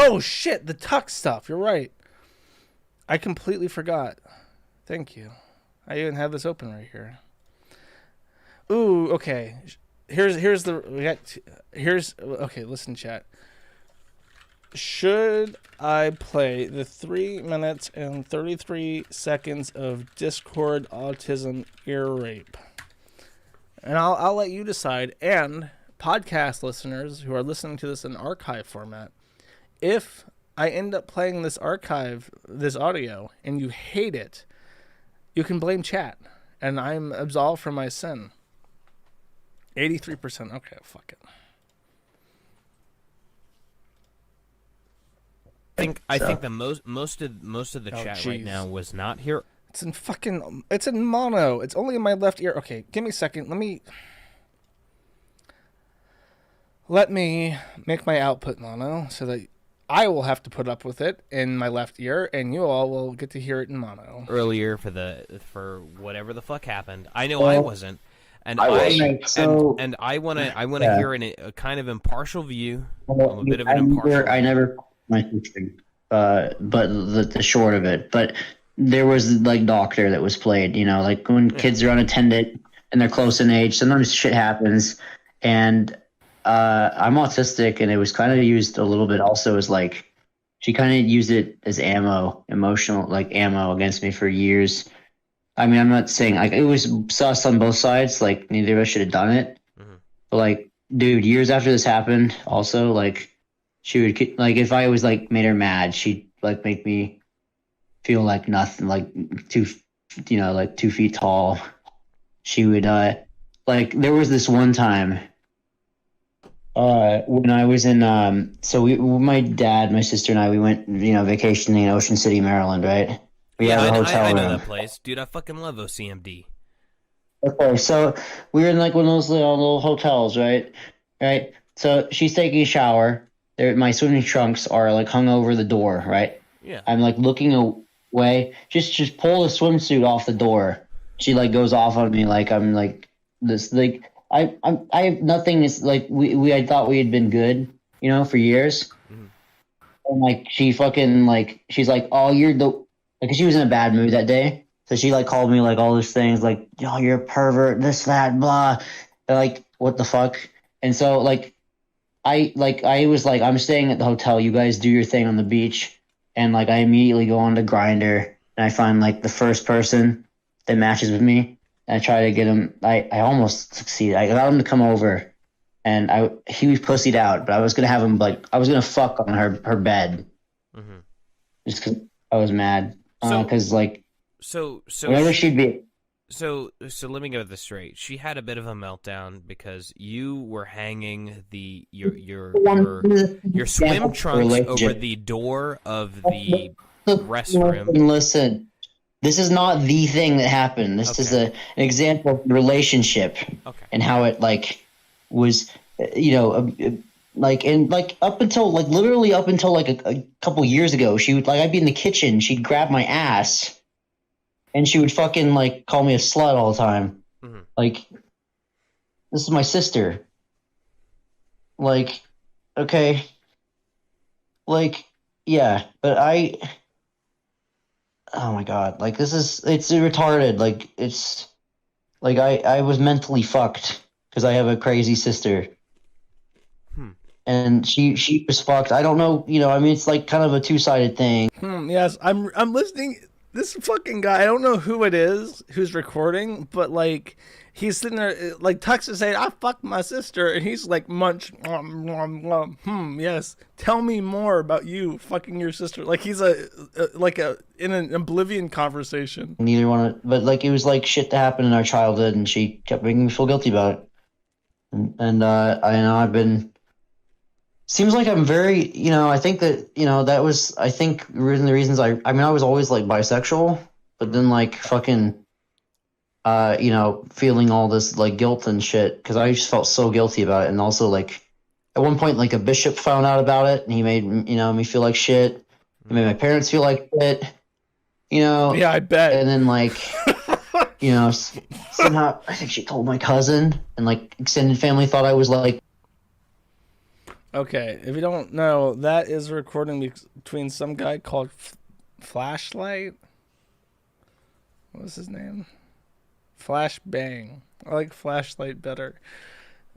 Oh shit, the Tuck stuff. You're right. I completely forgot. Thank you. I even have this open right here. Ooh, okay. Okay. Listen, chat. Should I play the 3 minutes and 33 seconds of Discord autism ear rape? And I'll let you decide. And podcast listeners who are listening to this in archive format, if I end up playing this audio, and you hate it, you can blame chat, and I'm absolved from my sin. 83%. Okay, fuck it. I think the most of the chat right now was not here. It's in mono. It's only in my left ear. Okay, give me a second. Let me make my output mono so that I will have to put up with it in my left ear, and you all will get to hear it in mono. Earlier for whatever the fuck happened. I know I wasn't, and I want to hear a kind of impartial view. I'm a bit of an impartial. I never my sister, but the short of it. But there was like doctor that was played. You know, like when kids are unattended and they're close in age, sometimes shit happens, and. I'm autistic, and it was kind of used a little bit also as like, she kind of used it as emotional ammo against me for years. I mean, I'm not saying like it was sus on both sides, like neither of us should have done it. Mm-hmm. But like, dude, years after this happened, also like she would like if I was like made her mad, she'd like make me feel like nothing, like 2 feet tall. She would like there was this one time. When I was in, my dad, my sister, and I, we went, vacationing in Ocean City, Maryland, right? We have a hotel room. I know that place, dude. I fucking love OCMD. Okay, so we were in like one of those little hotels, right? Right. So she's taking a shower. My swimming trunks are like hung over the door, right? Yeah. I'm like looking away. Just pull the swimsuit off the door. She like goes off on me like I'm like this like. I have nothing. Is like I thought we had been good, for years. Mm-hmm. And like she fucking like she's like, oh, you're the like she was in a bad mood that day, so she like called me like all these things like, oh, you're a pervert, this that blah, and, like what the fuck. And so like I was like, I'm staying at the hotel. You guys do your thing on the beach, and like I immediately go on to Grindr and I find like the first person that matches with me. And I try to get him. I almost succeeded. I got him to come over, and he was pussied out. But I was gonna have him I was gonna fuck on her bed, mm-hmm. Just because I was mad. Because so whenever she'd be. So let me get this straight. She had a bit of a meltdown because you were hanging your swim trunks over the door of the restroom. Listen. This is not the thing that happened. This is an example of the relationship and how it was, up until literally up until a couple years ago, she would I'd be in the kitchen, she'd grab my ass, and she would fucking call me a slut all the time. Mm-hmm. This is my sister. Yeah, but oh my god, it's retarded. I was mentally fucked because I have a crazy sister. And she was fucked. I don't know, it's kind of a two-sided thing. Yes, I'm listening. This fucking guy, I don't know who it is who's recording, but he's sitting there, Tux is saying, I fucked my sister, and he's munch, yes, tell me more about you fucking your sister. He's in an oblivion conversation. Neither one, but it was shit that happened in our childhood, and she kept making me feel guilty about it. And I know I've been, seems like I'm very, I think that, that was, I think the reasons I was always bisexual, but then fucking, feeling all this guilt and shit because I just felt so guilty about it. And also at one point a bishop found out about it and he made me feel like shit. He made my parents feel like shit. Yeah, I bet. And then somehow I think she told my cousin and extended family thought I was Okay, if you don't know, that is a recording between some guy called Flashlight. What was his name? Flashbang. I like Flashlight better.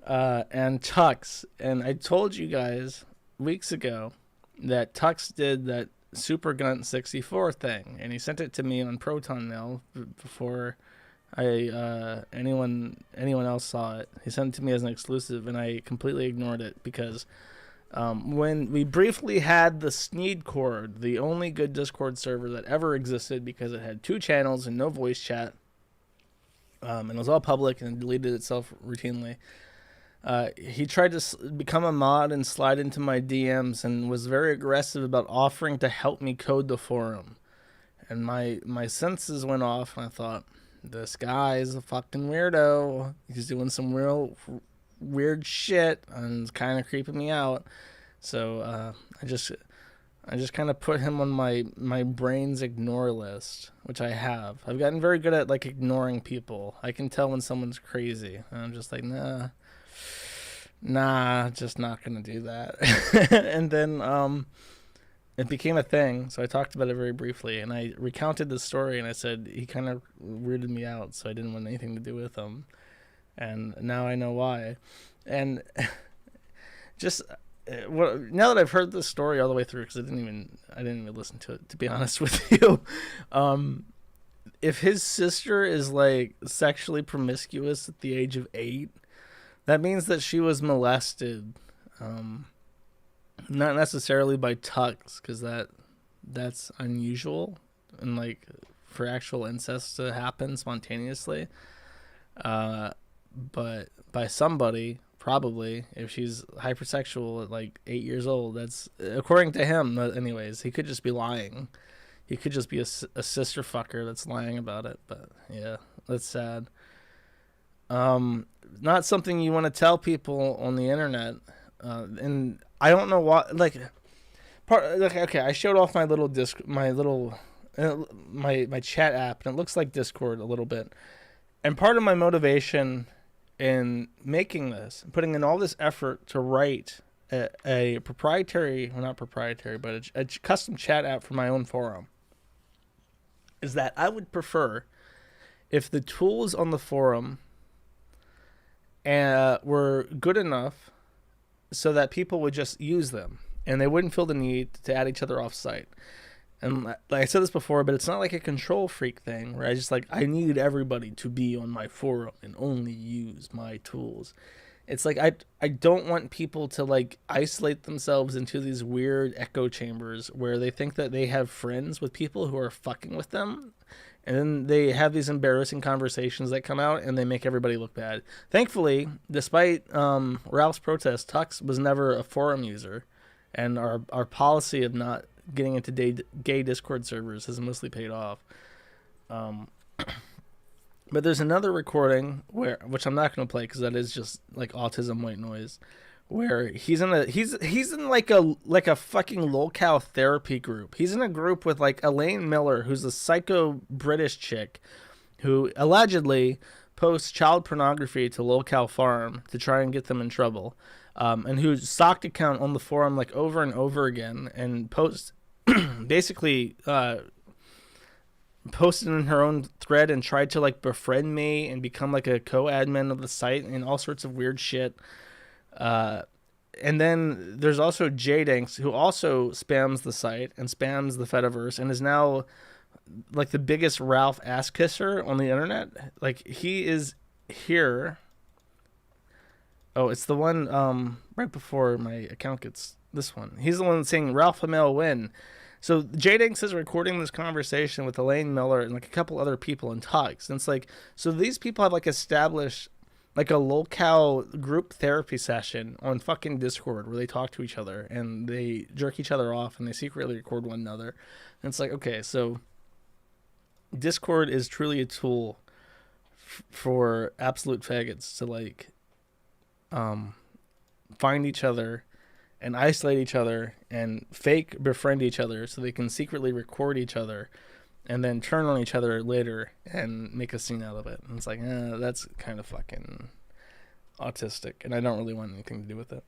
And Tux. And I told you guys weeks ago that Tux did that Super Grunt 64 thing, and he sent it to me on Proton Mail before anyone else saw it. He sent it to me as an exclusive, and I completely ignored it because when we briefly had the Sneedcord, the only good Discord server that ever existed because it had 2 channels and no voice chat, and it was all public and deleted itself routinely. He tried to become a mod and slide into my DMs and was very aggressive about offering to help me code the forum. And my senses went off, and I thought, this guy is a fucking weirdo. He's doing some real weird shit, and it's kind of creeping me out. So I just kind of put him on my brain's ignore list, which I have. I've gotten very good at like ignoring people. I can tell when someone's crazy, and I'm just like, nah, just not gonna do that. And then it became a thing, so I talked about it very briefly, and I recounted the story, and I said he kind of weirded me out, so I didn't want anything to do with him, and now I know why. And just now that I've heard this story all the way through, because I didn't even listen to it, to be honest with you. If his sister is like sexually promiscuous at the age of 8, that means that she was molested. Not necessarily by Tux, because that's unusual, and like for actual incest to happen spontaneously. But by somebody, probably, if she's hypersexual at like 8 years old. That's according to him. Anyways, he could just be lying. He could just be a sister fucker that's lying about it. But yeah, that's sad. Not something you want to tell people on the internet. And I don't know why. Okay, I showed off my little my chat app, and it looks like Discord a little bit. And part of my motivation in making this, putting in all this effort to write a proprietary, well, not proprietary, but a custom chat app for my own forum, is that I would prefer if the tools on the forum were good enough so that people would just use them and they wouldn't feel the need to add each other off site. And like I said this before, but it's not like a control freak thing where I need everybody to be on my forum and only use my tools. It's like I don't want people to like isolate themselves into these weird echo chambers where they think that they have friends with people who are fucking with them, and then they have these embarrassing conversations that come out and they make everybody look bad. Thankfully, despite Ralph's protest, Tux was never a forum user, and our policy of not getting into gay Discord servers has mostly paid off. But there's another recording which I'm not going to play because that is just like autism white noise, where he's in like a fucking lolcow therapy group. He's in a group with like Elaine Miller, who's a psycho British chick who allegedly posts child pornography to lolcow farm to try and get them in trouble, and whose socked account on the forum like over and over again, and posts basically posted in her own thread and tried to like befriend me and become like a co-admin of the site and all sorts of weird shit. And then there's also Jadenks, who also spams the site and spams the Fediverse and is now like the biggest Ralph ass kisser on the internet. Like he is here. Oh, it's the one right before my account gets this one. He's the one saying Ralph Hamel win. So Jadenks is recording this conversation with Elaine Miller and like a couple other people in Tux. And it's like, so these people have like established like a lolcow group therapy session on fucking Discord where they talk to each other and they jerk each other off and they secretly record one another. And it's like, okay, so Discord is truly a tool for absolute faggots to like find each other and isolate each other and fake befriend each other so they can secretly record each other and then turn on each other later and make a scene out of it. And it's like, that's kind of fucking autistic, and I don't really want anything to do with it.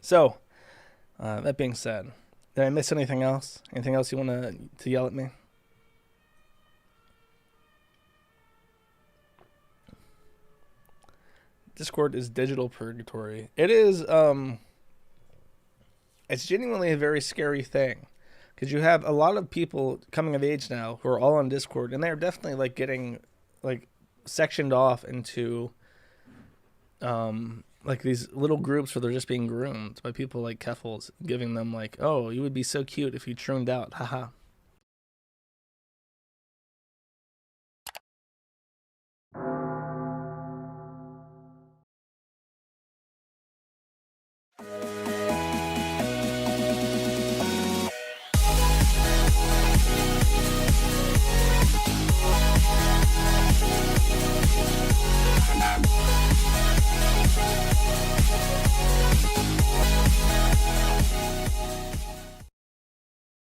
So, that being said, did I miss anything else? Anything else you want to yell at me? Discord is digital purgatory. It is, it's genuinely a very scary thing. Because you have a lot of people coming of age now who are all on Discord, and they're definitely, like, getting, like, sectioned off into, like, these little groups where they're just being groomed by people like Keffels, giving them, like, oh, you would be so cute if you trimmed out, haha.